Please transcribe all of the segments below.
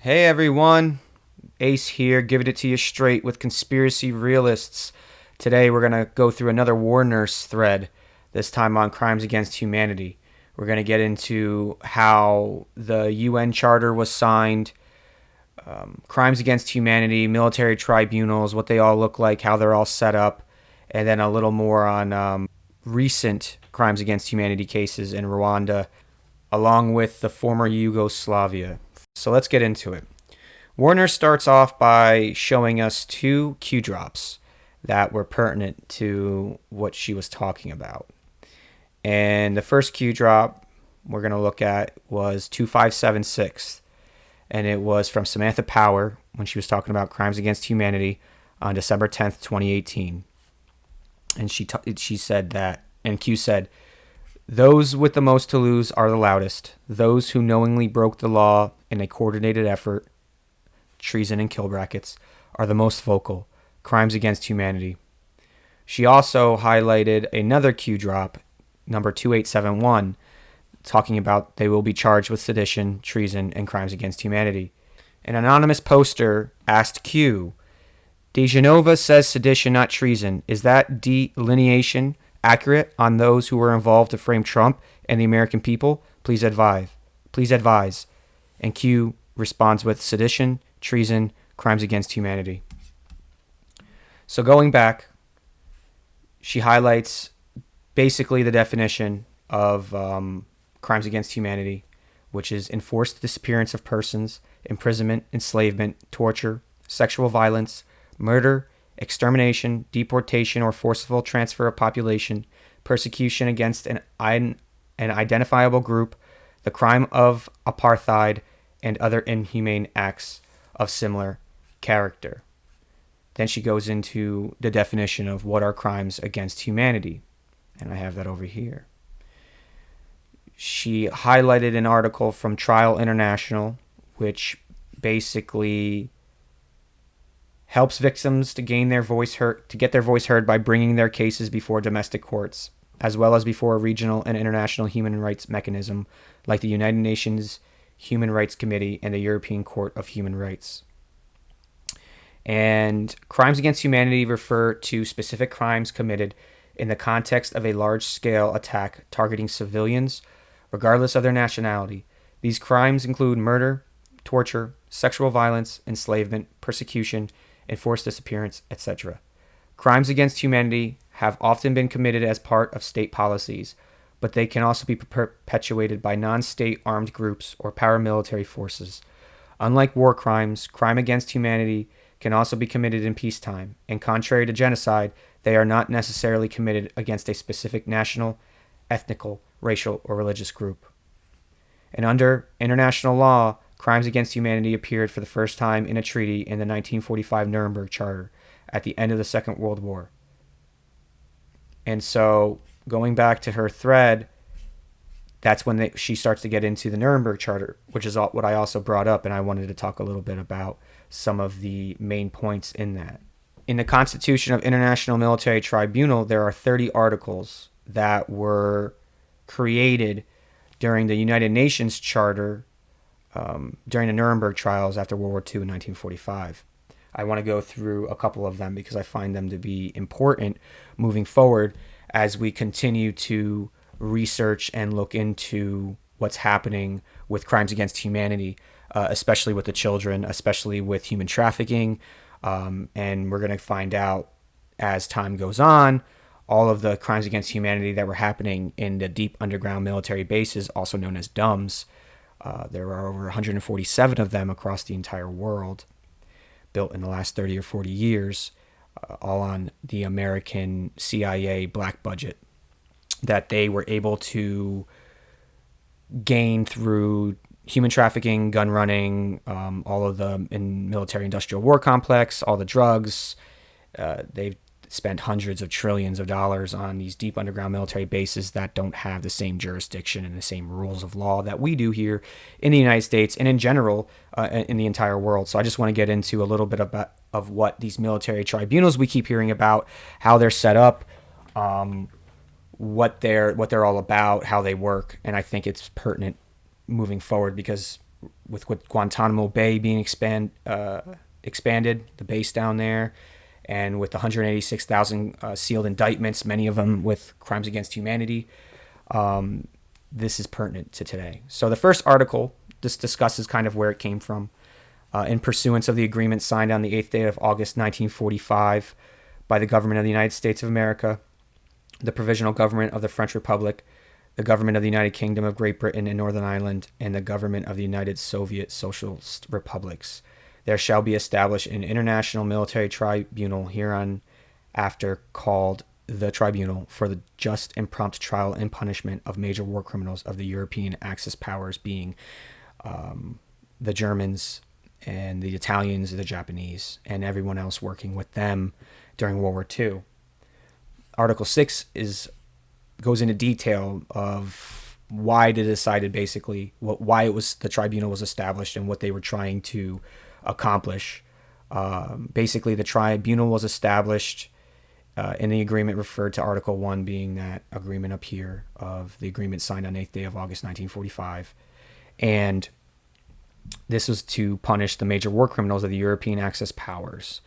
Hey everyone, Ace here, giving it to you straight with Conspiracy Realists. Today we're going to go through another War Nurse thread, this time on crimes against humanity. We're going to get into how the UN Charter was signed, crimes against humanity, military tribunals, what they all look like, how they're all set up, and then a little more on recent crimes against humanity cases in Rwanda, along with the former Yugoslavia. So let's get into it. Warner starts off by showing us two Q drops that were pertinent to what she was talking about. And the first Q drop we're going to look at was 2576. And it was from Samantha Power when she was talking about crimes against humanity on December 10th, 2018. And she said that, and Q said, "Those with the most to lose are the loudest. Those who knowingly broke the law in a coordinated effort, treason and kill brackets, are the most vocal. Crimes against humanity." She also highlighted another Q drop, number 2871, talking about they will be charged with sedition, treason, and crimes against humanity. An anonymous poster asked Q, "DeGenova says sedition, not treason. Is that delineation accurate on those who were involved to frame Trump and the American people? Please advise. Please advise." And Q responds with sedition, treason, crimes against humanity. So going back, she highlights basically the definition of crimes against humanity, which is enforced disappearance of persons, imprisonment, enslavement, torture, sexual violence, murder, extermination, deportation, or forcible transfer of population, persecution against an identifiable group, the crime of apartheid, and other inhumane acts of similar character. Then she goes into the definition of what are crimes against humanity, and I have that over here. She highlighted an article from Trial International, which basically helps victims to get their voice heard by bringing their cases before domestic courts, as well as before a regional and international human rights mechanism like the United Nations Human Rights Committee and the European Court of Human Rights. And crimes against humanity refer to specific crimes committed in the context of a large-scale attack targeting civilians, regardless of their nationality. These crimes include murder, torture, sexual violence, enslavement, persecution, enforced disappearance, etc. Crimes against humanity have often been committed as part of state policies, but they can also be perpetuated by non-state armed groups or paramilitary forces. Unlike war crimes, crime against humanity can also be committed in peacetime, and contrary to genocide, they are not necessarily committed against a specific national, ethnical, racial, or religious group. And under international law, crimes against humanity appeared for the first time in a treaty in the 1945 Nuremberg Charter at the end of the Second World War. And so, going back to her thread, that's when she starts to get into the Nuremberg Charter, which is what I also brought up, and I wanted to talk a little bit about some of the main points in that. In the Constitution of International Military Tribunal, there are 30 articles that were created during the United Nations Charter during the Nuremberg Trials after World War II in 1945. I want to go through a couple of them because I find them to be important moving forward as we continue to research and look into what's happening with crimes against humanity, especially with the children, especially with human trafficking. And we're going to find out as time goes on, all of the crimes against humanity that were happening in the deep underground military bases, also known as DUMBs. There are over 147 of them across the entire world, built in the last 30 or 40 years, all on the American CIA black budget that they were able to gain through human trafficking, gun running, all of the in military-industrial war complex, all the drugs. They've spent hundreds of trillions of dollars on these deep underground military bases that don't have the same jurisdiction and the same rules of law that we do here in the United States and in general in the entire world. So I just want to get into a little bit of what these military tribunals we keep hearing about, how they're set up, what they're all about, how they work, and I think it's pertinent moving forward because with Guantanamo Bay being expanded, the base down there, and with 186,000 sealed indictments, many of them with crimes against humanity. This is pertinent to today. So the first article just discusses kind of where it came from. In pursuance of the agreement signed on the 8th day of August 1945 by the government of the United States of America, the Provisional Government of the French Republic, the Government of the United Kingdom of Great Britain and Northern Ireland, and the Government of the United Soviet Socialist Republics, there shall be established an international military tribunal hereinafter called the Tribunal for the just and prompt trial and punishment of major war criminals of the European Axis powers, being the Germans and the Italians, the Japanese, and everyone else working with them during World War II. Article 6 goes into detail of why it decided, basically why the tribunal was established and what they were trying to accomplish. Basically, the tribunal was established in the agreement referred to Article 1 being that agreement up here of the agreement signed on 8th day of August 1945. And this was to punish the major war criminals of the European Axis powers.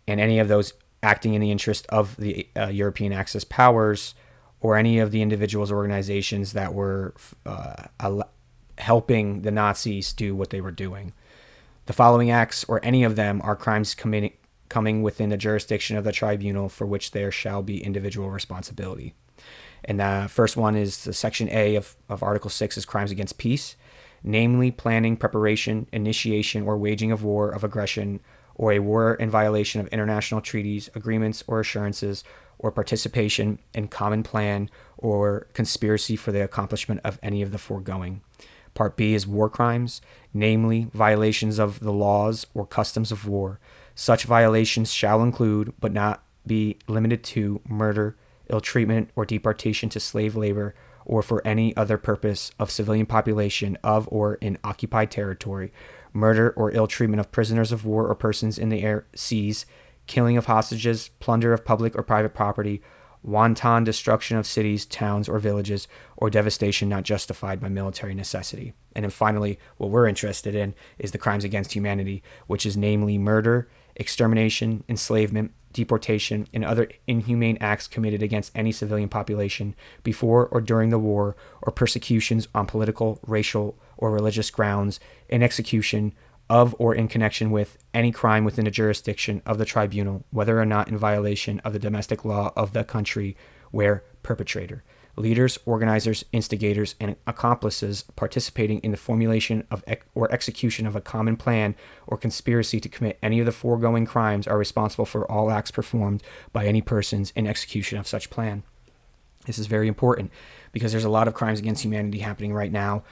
And any of those acting in the interest of the European Axis powers, or any of the individuals or organizations that were helping the Nazis do what they were doing. The following acts, or any of them, are crimes coming within the jurisdiction of the tribunal for which there shall be individual responsibility. And the first one is the Section A of Article 6 is crimes against peace, namely planning, preparation, initiation, or waging of war of aggression, or a war in violation of international treaties, agreements, or assurances, or participation in common plan or conspiracy for the accomplishment of any of the foregoing. Part B is war crimes, namely violations of the laws or customs of war. Such violations shall include, but not be limited to, murder, ill treatment, or deportation to slave labor, or for any other purpose of civilian population of or in occupied territory, murder or ill treatment of prisoners of war or persons in the air, seas, killing of hostages, plunder of public or private property, wanton destruction of cities, towns, or villages, or devastation not justified by military necessity. And then finally, what we're interested in is the crimes against humanity, which is namely murder, extermination, enslavement, deportation, and other inhumane acts committed against any civilian population before or during the war, or persecutions on political, racial, or religious grounds, in execution of or in connection with any crime within the jurisdiction of the tribunal, whether or not in violation of the domestic law of the country where perpetrator, leaders, organizers, instigators, and accomplices participating in the formulation of or execution of a common plan or conspiracy to commit any of the foregoing crimes are responsible for all acts performed by any persons in execution of such plan. This is very important because there's a lot of crimes against humanity happening right now.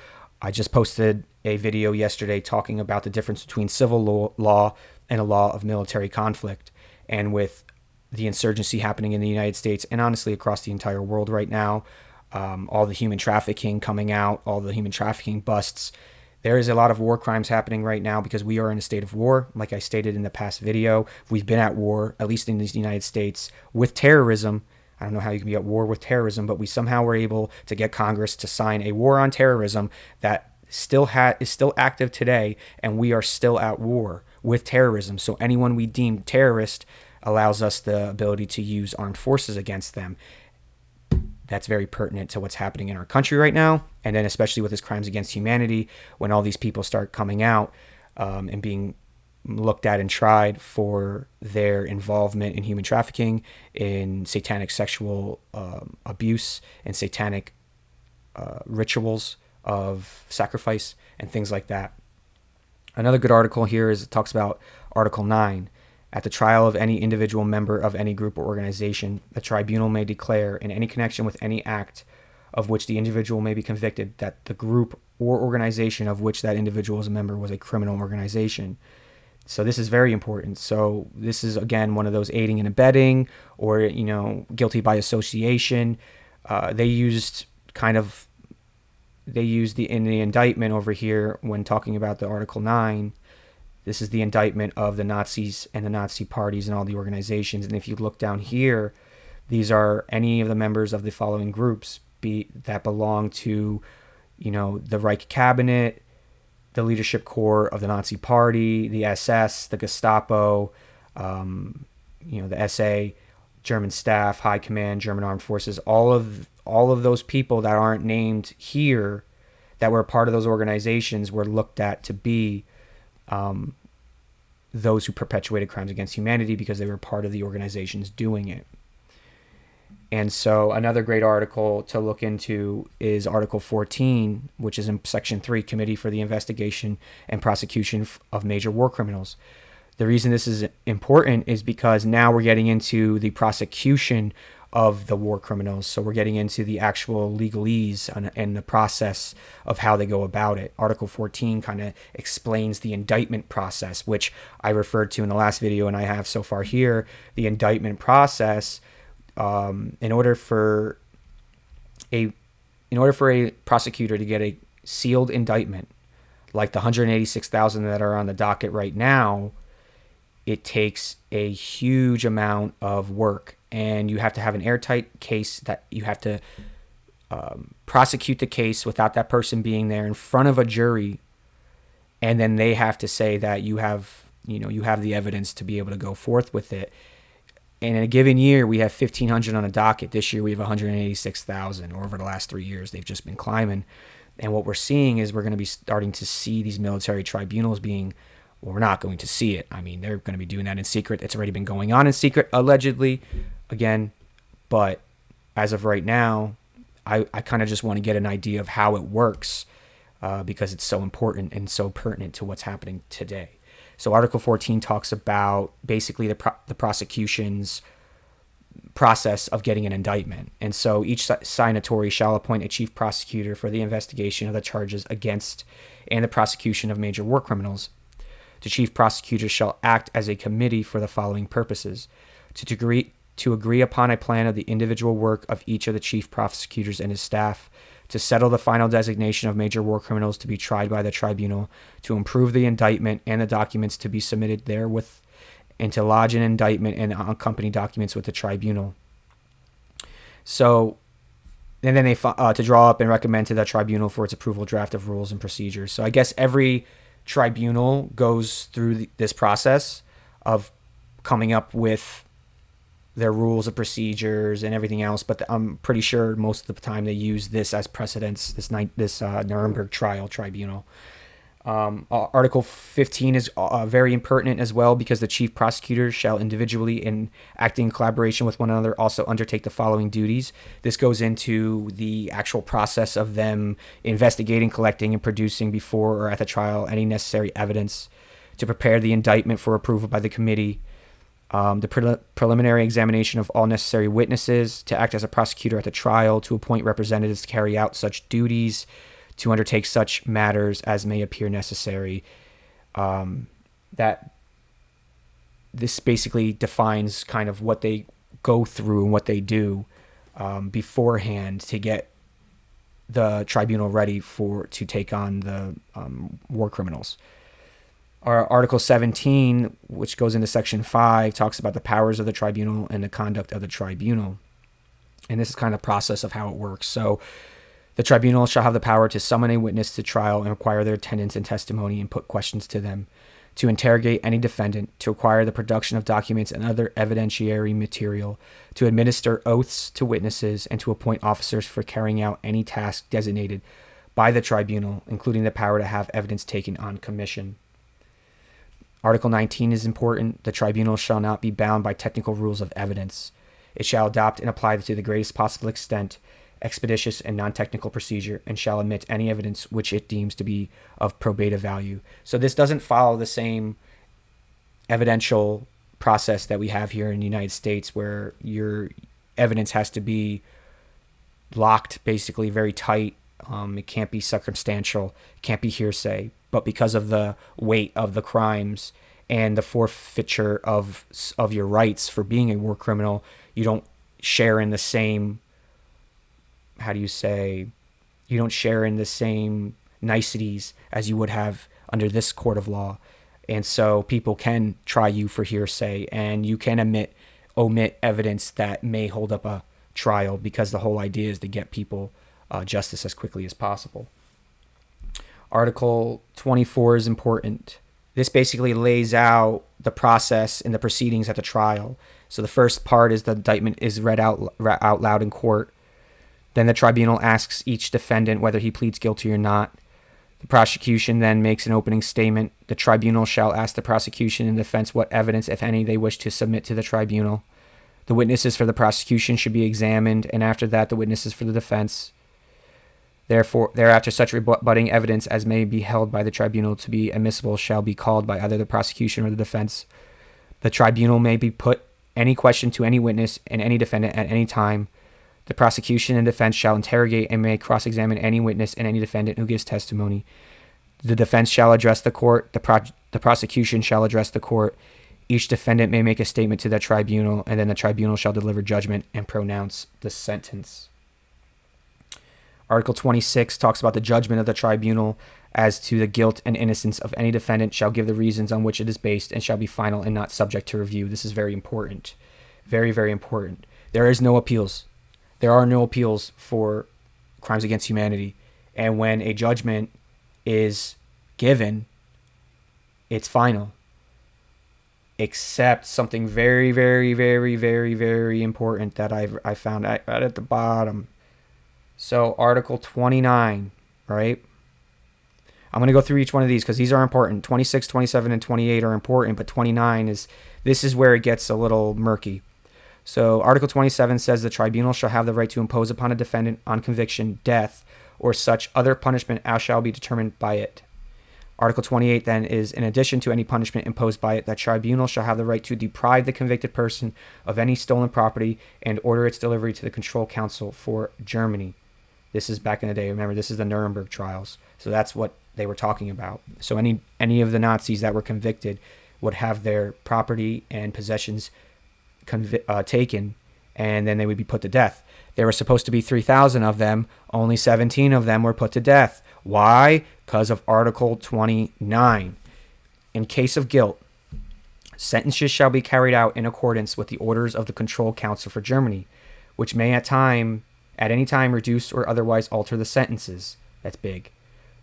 I just posted a video yesterday talking about the difference between civil law and a law of military conflict. And with the insurgency happening in the United States and honestly across the entire world right now, all the human trafficking coming out, all the human trafficking busts, there is a lot of war crimes happening right now because we are in a state of war. Like I stated in the past video, we've been at war, at least in the United States, with terrorism. I don't know how you can be at war with terrorism, but we somehow were able to get Congress to sign a war on terrorism that is still active today, and we are still at war with terrorism. So anyone we deem terrorist allows us the ability to use armed forces against them. That's very pertinent to what's happening in our country right now, and then especially with this crimes against humanity, when all these people start coming out and being looked at and tried for their involvement in human trafficking, in satanic sexual abuse, and satanic rituals of sacrifice and things like that. Another good article here is it talks about Article 9. At the trial of any individual member of any group or organization, the tribunal may declare, in any connection with any act of which the individual may be convicted, that the group or organization of which that individual is a member was a criminal organization. So this is very important. So this is, again, one of those aiding and abetting or, guilty by association. They used in the indictment over here when talking about the Article 9, this is the indictment of the Nazis and the Nazi parties and all the organizations. And if you look down here, these are any of the members of the following groups that belong to, the Reich Cabinet, the leadership corps of the Nazi Party, the SS, the Gestapo, the SA, German staff, high command, German armed forces, all of those people that aren't named here that were part of those organizations were looked at to be those who perpetuated crimes against humanity because they were part of the organizations doing it. And so another great article to look into is Article 14, which is in Section 3, Committee for the Investigation and Prosecution of Major War Criminals. The reason this is important is because now we're getting into the prosecution of the war criminals. So we're getting into the actual legalese and the process of how they go about it. Article 14 kind of explains the indictment process, which I referred to in the last video and I have so far here. The indictment process, in order for a prosecutor to get a sealed indictment, like the 186,000 that are on the docket right now, it takes a huge amount of work, and you have to have an airtight case that you have to prosecute the case without that person being there in front of a jury, and then they have to say that you have the evidence to be able to go forth with it. And in a given year, we have 1,500 on a docket. This year, we have 186,000. Over the last 3 years, they've just been climbing. And what we're seeing is we're going to be starting to see these military tribunals being, well, we're not going to see it. I mean, they're going to be doing that in secret. It's already been going on in secret, allegedly, again. But as of right now, I kind of just want to get an idea of how it works because it's so important and so pertinent to what's happening today. So Article 14 talks about basically the prosecution's process of getting an indictment. And so each signatory shall appoint a chief prosecutor for the investigation of the charges against and the prosecution of major war criminals. The chief prosecutor shall act as a committee for the following purposes: to agree upon a plan of the individual work of each of the chief prosecutors and his staff, to settle the final designation of major war criminals to be tried by the tribunal, to improve the indictment and the documents to be submitted therewith, and to lodge an indictment and accompanying documents with the tribunal. So, and then they to draw up and recommend to the tribunal for its approval draft of rules and procedures. So I guess every tribunal goes through this process of coming up with their rules of procedures and everything else, but I'm pretty sure most of the time they use this as precedence, this Nuremberg trial tribunal. Article 15 is very impertinent as well, because the chief prosecutors shall individually, in acting in collaboration with one another, also undertake the following duties. This goes into the actual process of them investigating, collecting, and producing before or at the trial any necessary evidence, to prepare the indictment for approval by the committee, the preliminary examination of all necessary witnesses, to act as a prosecutor at the trial, to appoint representatives to carry out such duties, to undertake such matters as may appear necessary. That this basically defines kind of what they go through and what they do beforehand to get the tribunal ready to take on the war criminals. Article 17, which goes into Section 5, talks about the powers of the tribunal and the conduct of the tribunal. And this is kind of the process of how it works. So the tribunal shall have the power to summon a witness to trial and require their attendance and testimony and put questions to them, to interrogate any defendant, to require the production of documents and other evidentiary material, to administer oaths to witnesses, and to appoint officers for carrying out any task designated by the tribunal, including the power to have evidence taken on commission. Article 19 is important. The tribunal shall not be bound by technical rules of evidence. It shall adopt and apply to the greatest possible extent expeditious and non-technical procedure, and shall admit any evidence which it deems to be of probative value. So this doesn't follow the same evidential process that we have here in the United States, where your evidence has to be locked, basically very tight. It can't be circumstantial, it can't be hearsay. But because of the weight of the crimes and the forfeiture of your rights for being a war criminal, you don't share in the same, you don't share in the same niceties as you would have under this court of law. And so people can try you for hearsay, and you can omit evidence that may hold up a trial, because the whole idea is to get people justice as quickly as possible. Article 24 is important. This basically lays out the process in the proceedings at the trial. So the first part is the indictment is read out loud in court. Then the tribunal asks each defendant whether he pleads guilty or not. The prosecution then makes an opening statement. The tribunal shall ask the prosecution and defense what evidence, if any, they wish to submit to the tribunal. The witnesses for the prosecution should be examined, and after that, the witnesses for the defense. Thereafter, such rebutting evidence as may be held by the tribunal to be admissible shall be called by either the prosecution or the defense. The tribunal may be put any question to any witness and any defendant at any time. The prosecution and defense shall interrogate and may cross-examine any witness and any defendant who gives testimony. The defense shall address the court. The prosecution shall address the court. Each defendant may make a statement to the tribunal, and then the tribunal shall deliver judgment and pronounce the sentence. Article 26 talks about the judgment of the tribunal as to the guilt and innocence of any defendant, shall give the reasons on which it is based, and shall be final and not subject to review. This is very important. Very, very important. There is no appeals. There are no appeals for crimes against humanity. And when a judgment is given, it's final. Except something very, very, very, very, very important that I found right at the bottom. So Article 29, right? I'm going to go through each one of these because these are important. 26, 27, and 28 are important, but 29 this is where it gets a little murky. So Article 27 says the tribunal shall have the right to impose upon a defendant on conviction death or such other punishment as shall be determined by it. Article 28 then is, in addition to any punishment imposed by it, that tribunal shall have the right to deprive the convicted person of any stolen property and order its delivery to the Control Council for Germany. This is back in the day. Remember, this is the Nuremberg Trials. So that's what they were talking about. So any of the Nazis that were convicted would have their property and possessions taken, and then they would be put to death. There were supposed to be 3,000 of them. Only 17 of them were put to death. Why? Because of Article 29. In case of guilt, sentences shall be carried out in accordance with the orders of the Control Council for Germany, which may at any time reduce or otherwise alter the sentences. That's big.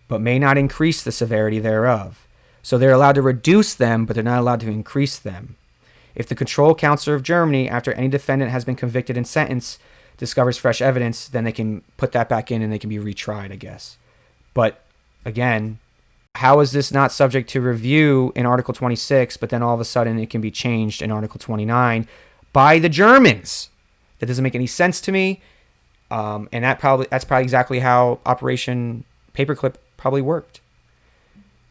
But may not increase the severity thereof. So they're allowed to reduce them, but they're not allowed to increase them. If the Control Council of Germany, after any defendant has been convicted and sentenced, discovers fresh evidence, then they can put that back in and they can be retried, I guess. But again, how is this not subject to review in Article 26, but then all of a sudden it can be changed in Article 29 by the Germans? That doesn't make any sense to me. And that's probably exactly how Operation Paperclip probably worked.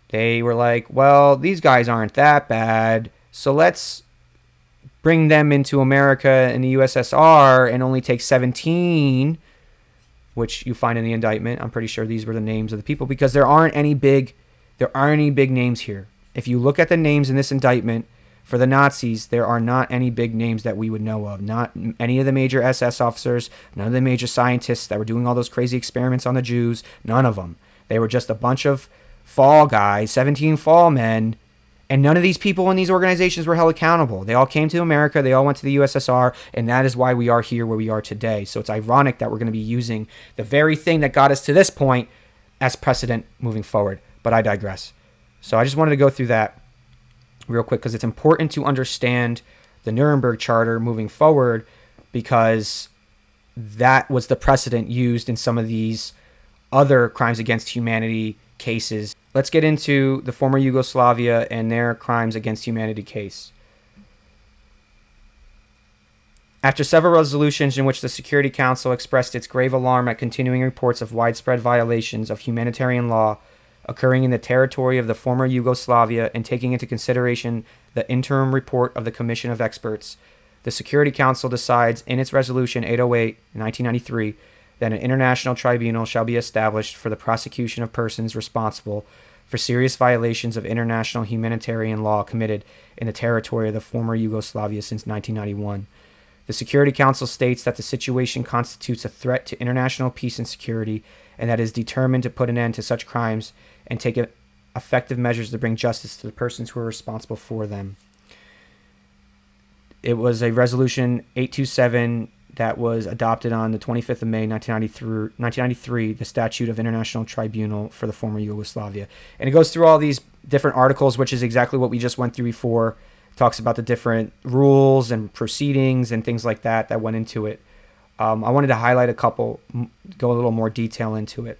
They were like, well, these guys aren't that bad, so let's bring them into America and the USSR and only take 17, which you find in the indictment. I'm pretty sure these were the names of the people because there aren't any big names here. If you look at the names in this indictment for the Nazis, there are not any big names that we would know of. Not any of the major SS officers, none of the major scientists that were doing all those crazy experiments on the Jews, none of them. They were just a bunch of fall guys, 17 fall men. And none of these people in these organizations were held accountable. They all came to America. They all went to the USSR. And that is why we are here where we are today. So it's ironic that we're going to be using the very thing that got us to this point as precedent moving forward. But I digress. So I just wanted to go through that real quick because it's important to understand the Nuremberg Charter moving forward because that was the precedent used in some of these other crimes against humanity cases. Let's get into the former Yugoslavia and their crimes against humanity case. After several resolutions in which the Security Council expressed its grave alarm at continuing reports of widespread violations of humanitarian law occurring in the territory of the former Yugoslavia and taking into consideration the interim report of the Commission of Experts, the Security Council decides in its Resolution 808, 1993, that an international tribunal shall be established for the prosecution of persons responsible for serious violations of international humanitarian law committed in the territory of the former Yugoslavia since 1991. The Security Council states that the situation constitutes a threat to international peace and security and that it is determined to put an end to such crimes and take effective measures to bring justice to the persons who are responsible for them. It was a Resolution 827 that was adopted on the 25th of May, 1993, the Statute of International Tribunal for the former Yugoslavia. And it goes through all these different articles, which is exactly what we just went through before. It talks about the different rules and proceedings and things like that went into it. I wanted to highlight a couple, go a little more detail into it.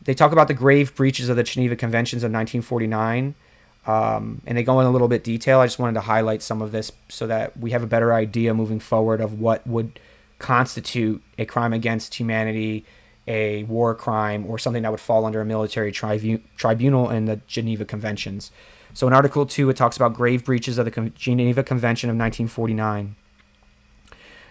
They talk about the grave breaches of the Geneva Conventions of 1949, and they go in a little bit detail. I just wanted to highlight some of this so that we have a better idea moving forward of what would constitute a crime against humanity, a war crime, or something that would fall under a military tribunal in the Geneva Conventions. So in Article 2, it talks about grave breaches of the Geneva Convention of 1949.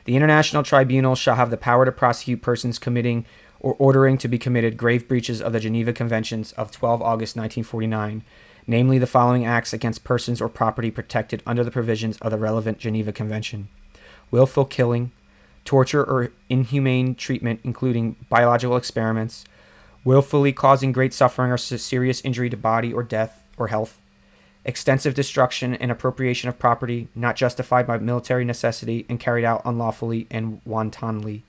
The International Tribunal shall have the power to prosecute persons committing or ordering to be committed grave breaches of the Geneva Conventions of 12 August 1949, namely the following acts against persons or property protected under the provisions of the relevant Geneva Convention: willful killing, torture or inhumane treatment, including biological experiments, willfully causing great suffering or serious injury to body or death or health, extensive destruction and appropriation of property not justified by military necessity and carried out unlawfully and wantonly,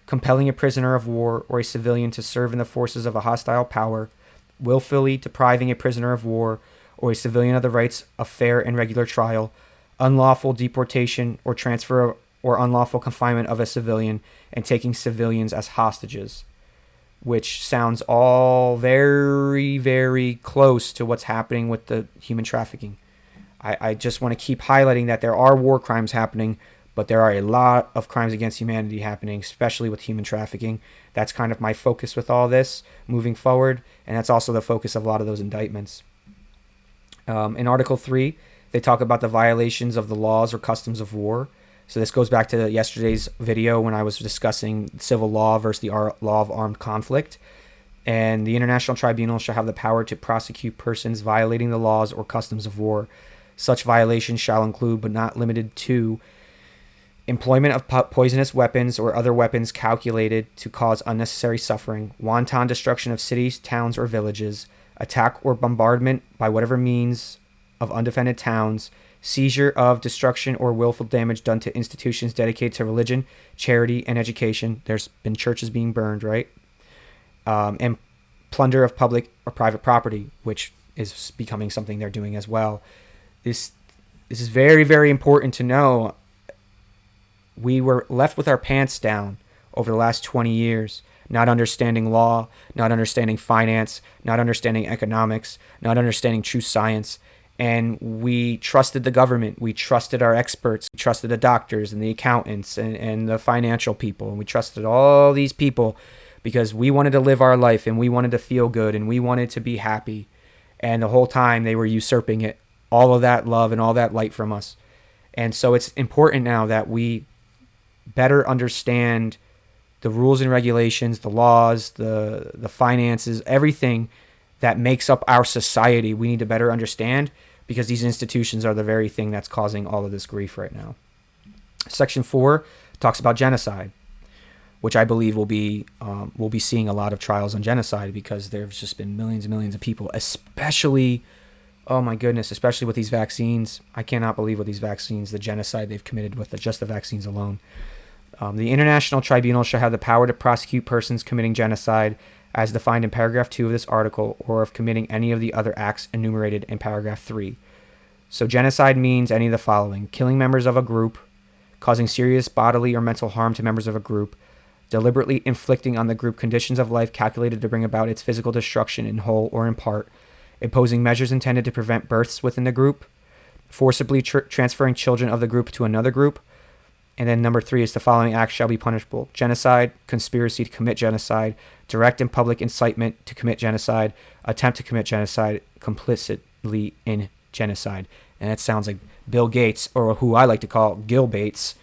compelling a prisoner of war or a civilian to serve in the forces of a hostile power, willfully depriving a prisoner of war or a civilian of the rights of fair and regular trial, unlawful deportation or transfer or unlawful confinement of a civilian, and taking civilians as hostages, which sounds all very, very close to what's happening with the human trafficking. I just want to keep highlighting that there are war crimes happening, but there are a lot of crimes against humanity happening, especially with human trafficking. That's kind of my focus with all this moving forward, and that's also the focus of a lot of those indictments. In Article 3, they talk about the violations of the laws or customs of war. So this goes back to yesterday's video when I was discussing civil law versus the law of armed conflict. And the International Tribunal shall have the power to prosecute persons violating the laws or customs of war. Such violations shall include, but not limited to, employment of poisonous weapons or other weapons calculated to cause unnecessary suffering, wanton destruction of cities, towns, or villages, attack or bombardment by whatever means of undefended towns, seizure of, destruction, or willful damage done to institutions dedicated to religion, charity, and education. There's been churches being burned, right? And plunder of public or private property, which is becoming something they're doing as well. This is very, very important to know. We were left with our pants down over the last 20 years, not understanding law, not understanding finance, not understanding economics, not understanding true science. And we trusted the government. We trusted our experts. We trusted the doctors and the accountants and the financial people. And we trusted all these people because we wanted to live our life and we wanted to feel good and we wanted to be happy. And the whole time they were usurping it, all of that love and all that light from us. And so it's important now that we better understand the rules and regulations, the laws, the finances, everything that makes up our society. We need to better understand because these institutions are the very thing that's causing all of this grief right now. Section 4 talks about genocide, which I believe we'll be seeing a lot of trials on genocide because there's just been millions and millions of people, especially, oh my goodness, especially with these vaccines. I cannot believe with these vaccines, the genocide they've committed with just the vaccines alone. The International Tribunal shall have the power to prosecute persons committing genocide as defined in paragraph 2 of this article or of committing any of the other acts enumerated in paragraph 3. So genocide means any of the following: killing members of a group, causing serious bodily or mental harm to members of a group, deliberately inflicting on the group conditions of life calculated to bring about its physical destruction in whole or in part, imposing measures intended to prevent births within the group, forcibly transferring children of the group to another group. And then number 3 is the following acts shall be punishable: genocide, conspiracy to commit genocide, direct and public incitement to commit genocide, attempt to commit genocide, complicitly in genocide. And that sounds like Bill Gates, or who I like to call Gil Bates.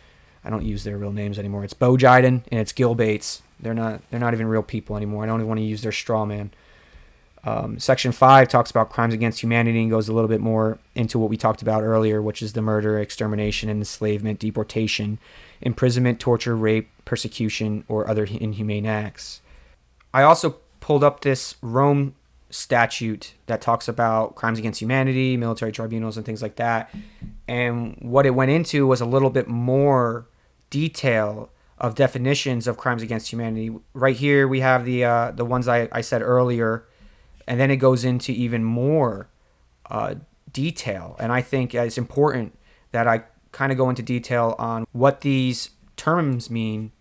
I don't use their real names anymore. It's Bo Jiden and it's Gil Bates. They're not even real people anymore. I don't even want to use their straw man. Section 5 talks about crimes against humanity and goes a little bit more into what we talked about earlier, which is the murder, extermination, and enslavement, deportation, imprisonment, torture, rape, persecution, or other inhumane acts. I also pulled up this Rome statute that talks about crimes against humanity, military tribunals, and things like that. And what it went into was a little bit more detail of definitions of crimes against humanity. Right here we have the ones I said earlier, and then it goes into even more detail. And I think it's important that I kind of go into detail on what these terms mean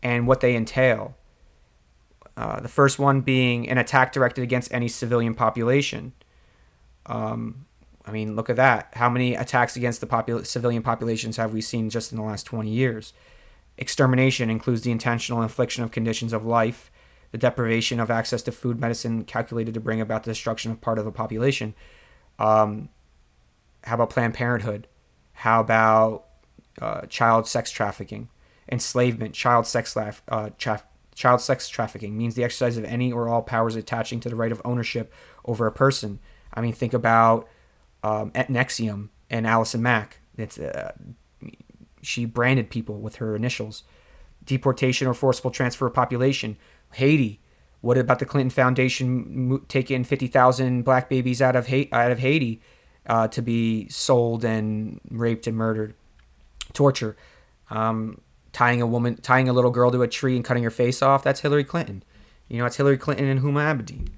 and what they entail. The first one being an attack directed against any civilian population. I mean, look at that. How many attacks against the civilian populations have we seen just in the last 20 years? Extermination includes the intentional infliction of conditions of life, the deprivation of access to food, medicine calculated to bring about the destruction of part of a population. How about Planned Parenthood? How about child sex trafficking? Enslavement, child sex trafficking means the exercise of any or all powers attaching to the right of ownership over a person. I mean, think about Nexium and Allison Mack. She branded people with her initials. Deportation or forcible transfer of population. Haiti. What about the Clinton Foundation taking 50,000 black babies out of Haiti to be sold and raped and murdered? Torture. Tying a little girl to a tree and cutting her face off. That's Hillary Clinton. It's Hillary Clinton and Huma Abedin.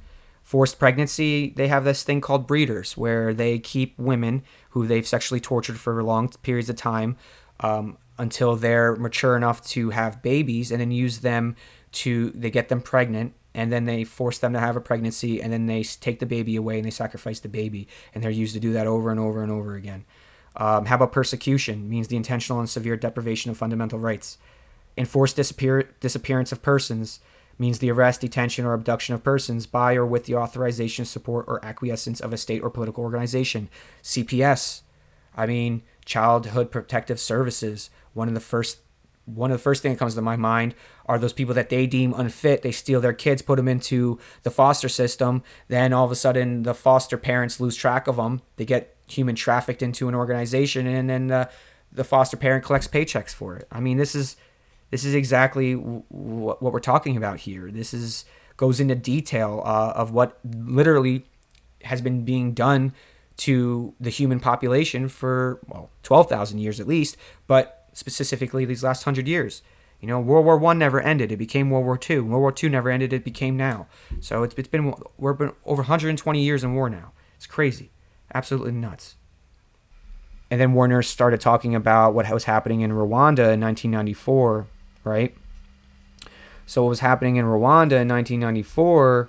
Forced pregnancy, they have this thing called breeders, where they keep women who they've sexually tortured for long periods of time until they're mature enough to have babies, and then they get them pregnant, and then they force them to have a pregnancy, and then they take the baby away and they sacrifice the baby, and they're used to do that over and over and over again. How about persecution? Means the intentional and severe deprivation of fundamental rights. Enforced disappearance of persons means the arrest, detention, or abduction of persons by or with the authorization, support, or acquiescence of a state or political organization. CPS. I mean, Childhood Protective Services. One of the first things that comes to my mind are those people that they deem unfit. They steal their kids, put them into the foster system. Then all of a sudden, the foster parents lose track of them. They get human trafficked into an organization, and then the foster parent collects paychecks for it. I mean, this is exactly what we're talking about here. This goes into detail of what literally has been being done to the human population for 12,000 years at least, but specifically these last 100 years. World War I never ended. It became World War II. World War II never ended. It became now. So we've been over 120 years in war now. It's crazy. Absolutely nuts. And then Warner started talking about what was happening in Rwanda in 1994, right? So what was happening in Rwanda in 1994,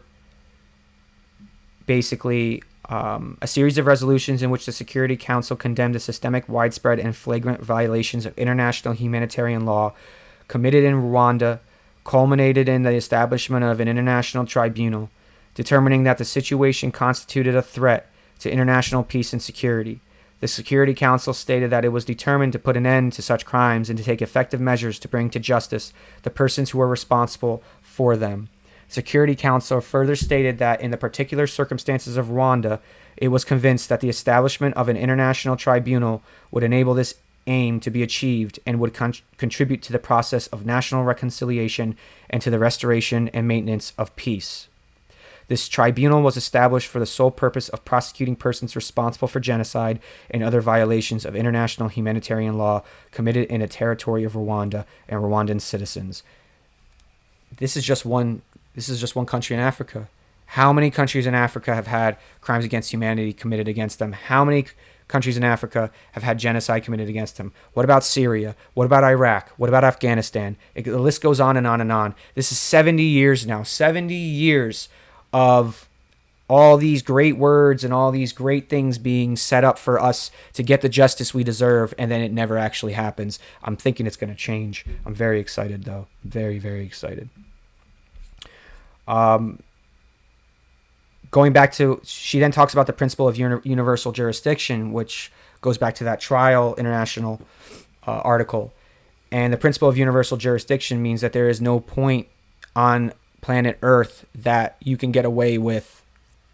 basically a series of resolutions in which the Security Council condemned the systemic, widespread, and flagrant violations of international humanitarian law committed in Rwanda, culminated in the establishment of an international tribunal, determining that the situation constituted a threat to international peace and security. The Security Council stated that it was determined to put an end to such crimes and to take effective measures to bring to justice the persons who were responsible for them. Security Council further stated that in the particular circumstances of Rwanda, it was convinced that the establishment of an international tribunal would enable this aim to be achieved and would contribute to the process of national reconciliation and to the restoration and maintenance of peace. This tribunal was established for the sole purpose of prosecuting persons responsible for genocide and other violations of international humanitarian law committed in the territory of Rwanda and Rwandan citizens. This is just one country in Africa. How many countries in Africa have had crimes against humanity committed against them? How many countries in Africa have had genocide committed against them? What about Syria? What about Iraq? What about Afghanistan? The list goes on and on and on. This is 70 years now. 70 years of all these great words and all these great things being set up for us to get the justice we deserve, and then it never actually happens. I'm thinking it's going to change. I'm very excited, though. Very, very excited. Going back to, she then talks about the principle of universal jurisdiction, which goes back to that trial international article. And the principle of universal jurisdiction means that there is no point on planet Earth that you can get away with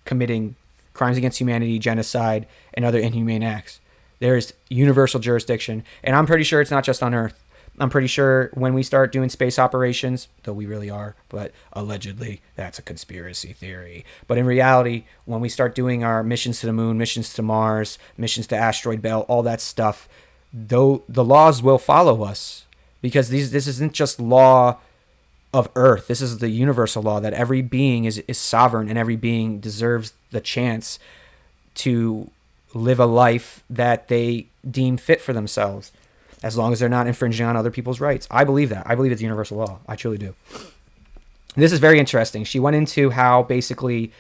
committing crimes against humanity, genocide, and other inhumane acts. There is universal jurisdiction. And I'm pretty sure it's not just on Earth. I'm pretty sure when we start doing space operations, though we really are, but allegedly that's a conspiracy theory. But in reality, when we start doing our missions to the moon, missions to Mars, missions to asteroid belt, all that stuff, though the laws will follow us. because this isn't just law of earth. This is the universal law that every being is sovereign, and every being deserves the chance to live a life that they deem fit for themselves, as long as they're not infringing on other people's rights. I believe that. I believe it's universal law. I truly do. This is very interesting. She went into how basically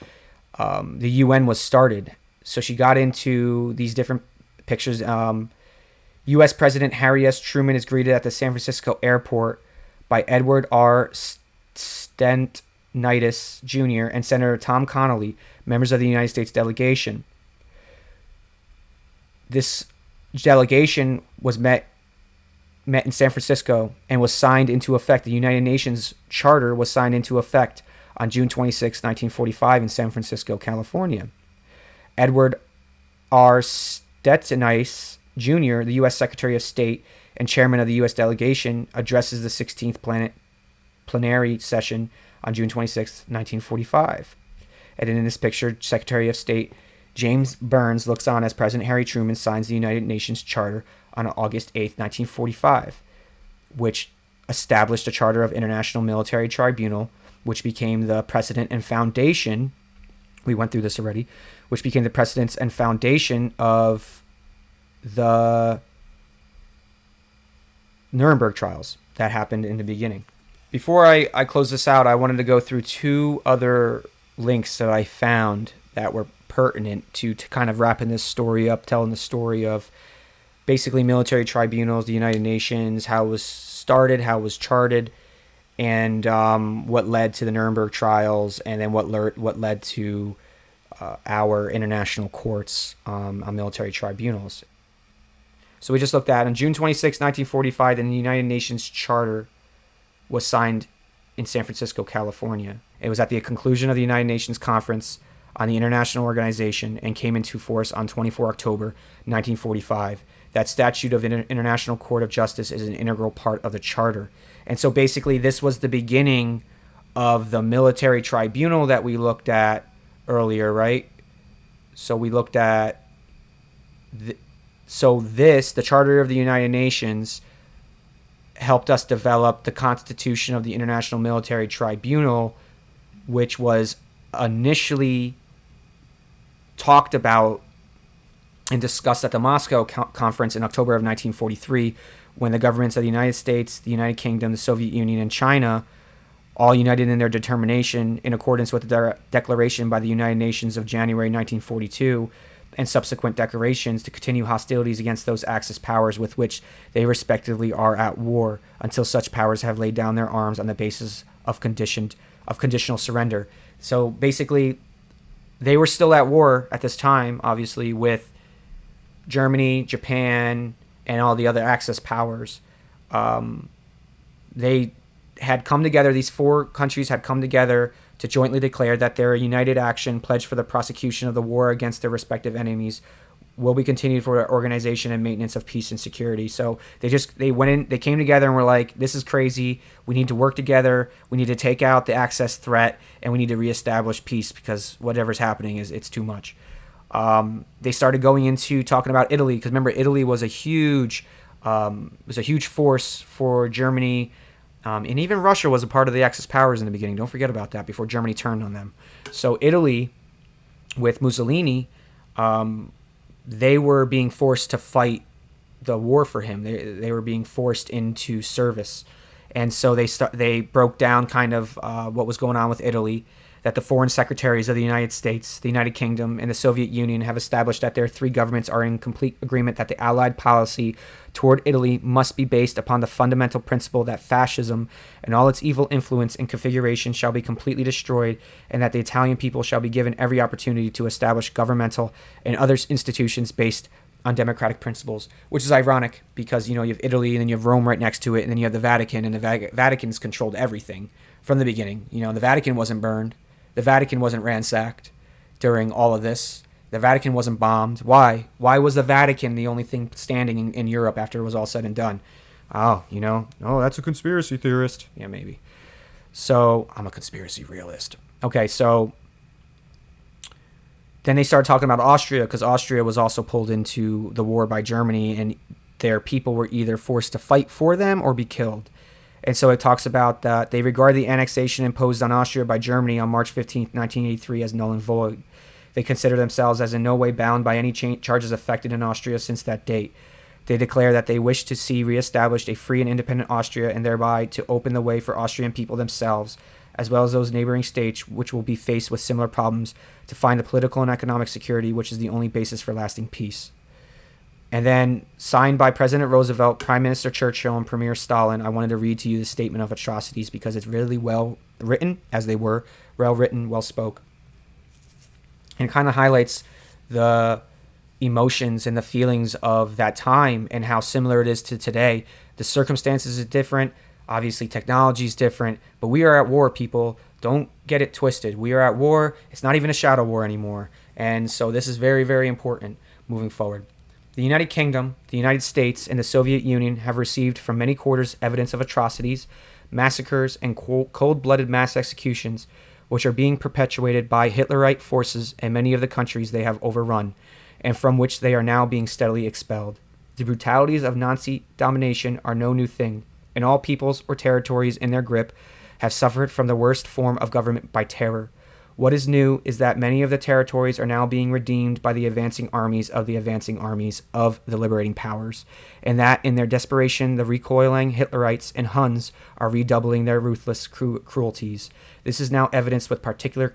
the UN was started. So she got into these different pictures. U.S. President Harry S. Truman is greeted at the San Francisco airport by Edward R. Stenitis Jr. and Senator Tom Connally, members of the United States delegation. This delegation was met in San Francisco and was signed into effect. The United Nations Charter was signed into effect on June 26, 1945 in San Francisco, California. Edward R. Stenitis Jr., the U.S. Secretary of State and chairman of the U.S. delegation, addresses the 16th plenary session on June 26, 1945. And in this picture, Secretary of State James Burns looks on as President Harry Truman signs the United Nations Charter on August 8, 1945, which established a Charter of International Military Tribunal, which became the precedent and foundation, we went through this already, which became the precedents and foundation of the Nuremberg Trials that happened in the beginning. Before I close this out, I wanted to go through two other links that I found that were pertinent to kind of wrapping this story up, telling the story of basically military tribunals, the United Nations, how it was started, how it was charted, and what led to the Nuremberg Trials, and then what led to our international courts on military tribunals. So we just looked at on June 26, 1945, the United Nations Charter was signed in San Francisco, California. It was at the conclusion of the United Nations Conference on the International Organization and came into force on 24 October 1945. That statute of International Court of Justice is an integral part of the Charter. And so basically this was the beginning of the military tribunal that we looked at earlier, right? So we looked at... the Charter of the United Nations helped us develop the Constitution of the International Military Tribunal, which was initially talked about and discussed at the Moscow Conference in October of 1943, when the governments of the United States, the United Kingdom, the Soviet Union, and China all united in their determination, in accordance with the declaration by the United Nations of January 1942, and subsequent declarations, to continue hostilities against those Axis powers with which they respectively are at war, until such powers have laid down their arms on the basis of conditional surrender. So basically, they were still at war at this time, obviously, with Germany, Japan, and all the other Axis powers. They had come together, these four countries had come together to jointly declare that their united action pledged for the prosecution of the war against their respective enemies will be continued for the organization and maintenance of peace and security. So they came together and were like, this is crazy. We need to work together. We need to take out the Axis threat, and we need to reestablish peace, because whatever's happening it's too much. They started going into talking about Italy, because remember, Italy was a huge force for Germany. And even Russia was a part of the Axis powers in the beginning. Don't forget about that, before Germany turned on them. So Italy, with Mussolini, they were being forced to fight the war for him. They were being forced into service. And so they broke down kind of what was going on with Italy, that the foreign secretaries of the United States, the United Kingdom, and the Soviet Union have established that their three governments are in complete agreement that the Allied policy toward Italy must be based upon the fundamental principle that fascism and all its evil influence and configuration shall be completely destroyed, and that the Italian people shall be given every opportunity to establish governmental and other institutions based on democratic principles. Which is ironic, because you have Italy, and then you have Rome right next to it, and then you have the Vatican, and the Vatican's controlled everything from the beginning. The Vatican wasn't burned. The Vatican wasn't ransacked during all of this. The Vatican wasn't bombed. Why? Why was the Vatican the only thing standing in Europe after it was all said and done? Oh, that's a conspiracy theorist. Yeah, maybe. So, I'm a conspiracy realist. Okay, so then they started talking about Austria, because Austria was also pulled into the war by Germany, and their people were either forced to fight for them or be killed. And so it talks about that they regard the annexation imposed on Austria by Germany on March 15, 1983 as null and void. They consider themselves as in no way bound by any charges effected in Austria since that date. They declare that they wish to see reestablished a free and independent Austria and thereby to open the way for Austrian people themselves, as well as those neighboring states which will be faced with similar problems, to find the political and economic security which is the only basis for lasting peace. And then, signed by President Roosevelt, Prime Minister Churchill, and Premier Stalin, I wanted to read to you the statement of atrocities because it's really well written, as they were, well written, well spoke. And it kind of highlights the emotions and the feelings of that time and how similar it is to today. The circumstances are different. Obviously, technology is different. But we are at war, people. Don't get it twisted. We are at war. It's not even a shadow war anymore. And so this is very, very important moving forward. The United Kingdom, the United States, and the Soviet Union have received from many quarters evidence of atrocities, massacres, and cold-blooded mass executions, which are being perpetuated by Hitlerite forces in many of the countries they have overrun, and from which they are now being steadily expelled. The brutalities of Nazi domination are no new thing, and all peoples or territories in their grip have suffered from the worst form of government by terror. What is new is that many of the territories are now being redeemed by the advancing armies of the liberating powers, and that in their desperation the recoiling Hitlerites and Huns are redoubling their ruthless cruelties. This is now evidenced with particular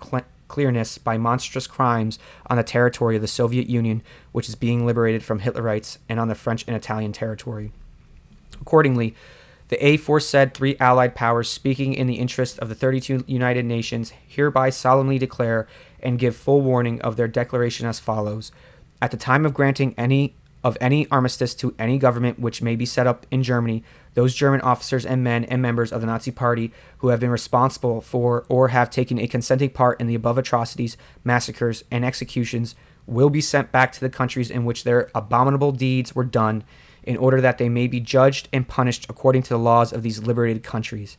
clearness by monstrous crimes on the territory of the Soviet Union, which is being liberated from Hitlerites, and on the French and Italian territory. Accordingly, the aforesaid three Allied powers, speaking in the interest of the 32 United Nations, hereby solemnly declare and give full warning of their declaration as follows. At the time of granting any armistice to any government which may be set up in Germany, those German officers and men and members of the Nazi Party who have been responsible for or have taken a consenting part in the above atrocities, massacres, and executions will be sent back to the countries in which their abominable deeds were done, in order that they may be judged and punished according to the laws of these liberated countries,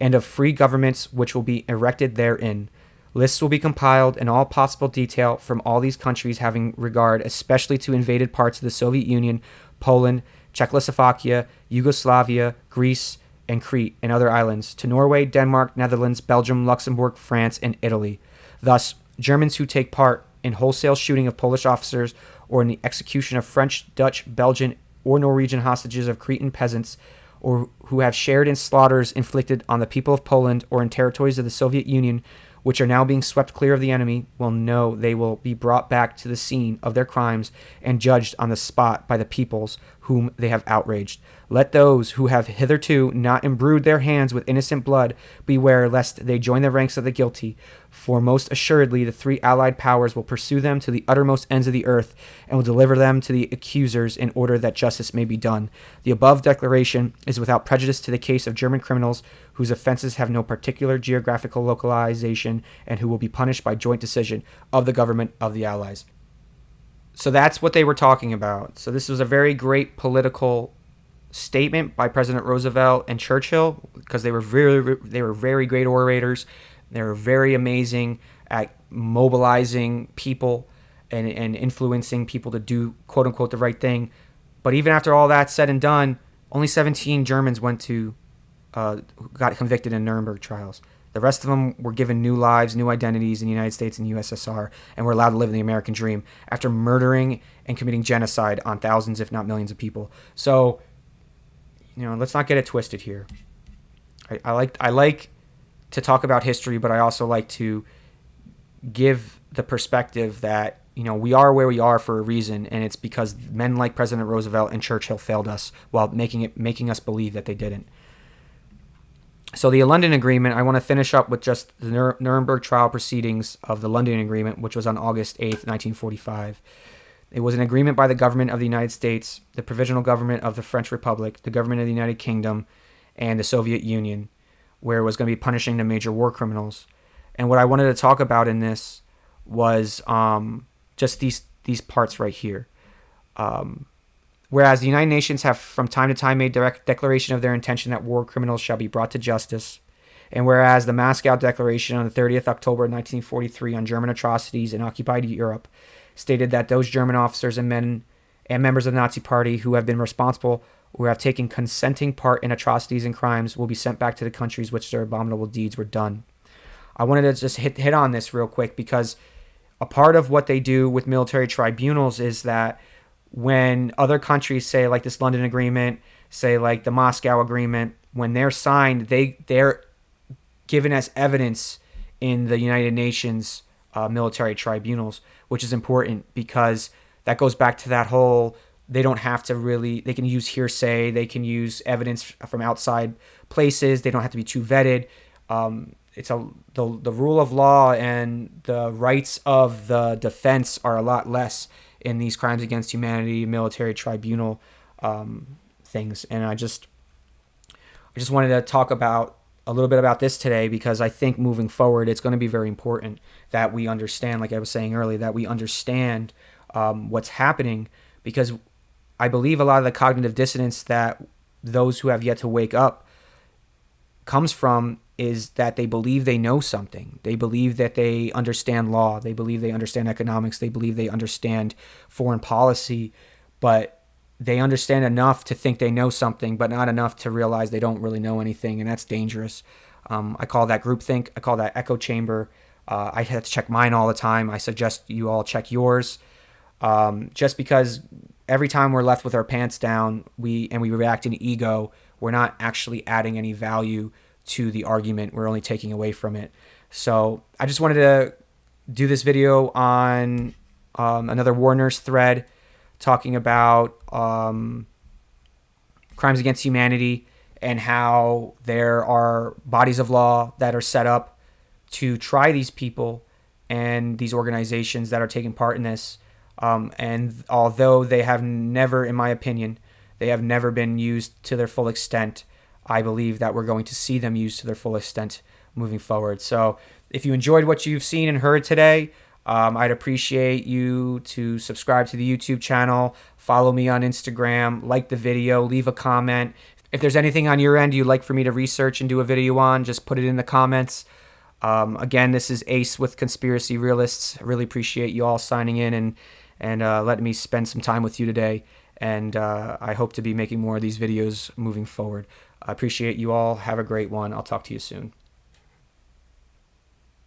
and of free governments which will be erected therein. Lists will be compiled in all possible detail from all these countries, having regard especially to invaded parts of the Soviet Union, Poland, Czechoslovakia, Yugoslavia, Greece, and Crete, and other islands, to Norway, Denmark, Netherlands, Belgium, Luxembourg, France, and Italy. Thus, Germans who take part in wholesale shooting of Polish officers or in the execution of French, Dutch, Belgian, or Norwegian hostages of Cretan peasants, or who have shared in slaughters inflicted on the people of Poland or in territories of the Soviet Union, which are now being swept clear of the enemy, will know they will be brought back to the scene of their crimes and judged on the spot by the peoples whom they have outraged. Let those who have hitherto not imbrued their hands with innocent blood beware lest they join the ranks of the guilty, for most assuredly the three Allied powers will pursue them to the uttermost ends of the earth and will deliver them to the accusers in order that justice may be done. The above declaration is without prejudice to the case of German criminals whose offenses have no particular geographical localization and who will be punished by joint decision of the government of the Allies. So that's what they were talking about. So this was a very great political statement by President Roosevelt and Churchill, because they were very great orators. They were very amazing at mobilizing people and influencing people to do, quote unquote, the right thing. But even after all that said and done, only 17 Germans got convicted in Nuremberg trials. The rest of them were given new lives, new identities in the United States and USSR, and were allowed to live the American dream after murdering and committing genocide on thousands, if not millions of people. So, let's not get it twisted here. I like to talk about history, but I also like to give the perspective that, we are where we are for a reason, and it's because men like President Roosevelt and Churchill failed us while making us believe that they didn't. So the London Agreement, I want to finish up with just the Nuremberg trial proceedings of the London Agreement, which was on August 8th, 1945. It was an agreement by the government of the United States, the provisional government of the French Republic, the government of the United Kingdom, and the Soviet Union, where it was going to be punishing the major war criminals. And what I wanted to talk about in this was just these parts right here. Whereas the United Nations have from time to time made direct declaration of their intention that war criminals shall be brought to justice, and whereas the Moscow Declaration on the 30th October 1943 on German atrocities in occupied Europe stated that those German officers and men and members of the Nazi Party who have been responsible or have taken consenting part in atrocities and crimes will be sent back to the countries which their abominable deeds were done. I wanted to just hit on this real quick because a part of what they do with military tribunals is that when other countries, say like this London Agreement, say like the Moscow Agreement, when they're signed, they're given as evidence in the United Nations military tribunals, which is important because that goes back to that whole, they don't have to really, they can use hearsay, they can use evidence from outside places, they don't have to be too vetted. The rule of law and the rights of the defense are a lot less in these crimes against humanity military tribunal things. And I just wanted to talk about a little bit about this today because I think moving forward it's going to be very important that we understand, like I was saying earlier, that we understand what's happening, because I believe a lot of the cognitive dissonance that those who have yet to wake up comes from is that they believe they know something. They believe that they understand law. They believe they understand economics. They believe they understand foreign policy, but they understand enough to think they know something, but not enough to realize they don't really know anything, and that's dangerous. I call that groupthink. I call that echo chamber. I have to check mine all the time. I suggest you all check yours. Just because every time we're left with our pants down, we react in ego, we're not actually adding any value to the argument. We're only taking away from it. So I just wanted to do this video on another War Nurse thread talking about crimes against humanity and how there are bodies of law that are set up to try these people and these organizations that are taking part in this. And although they have never, in my opinion, they have never been used to their full extent, I believe that we're going to see them used to their full extent moving forward. So if you enjoyed what you've seen and heard today, I'd appreciate you to subscribe to the YouTube channel, follow me on Instagram, like the video, leave a comment. If there's anything on your end you'd like for me to research and do a video on, just put it in the comments. Again, this is Ace with Conspiracy Realists. I really appreciate you all signing in and letting me spend some time with you today. And I hope to be making more of these videos moving forward. I appreciate you all. Have a great one. I'll talk to you soon.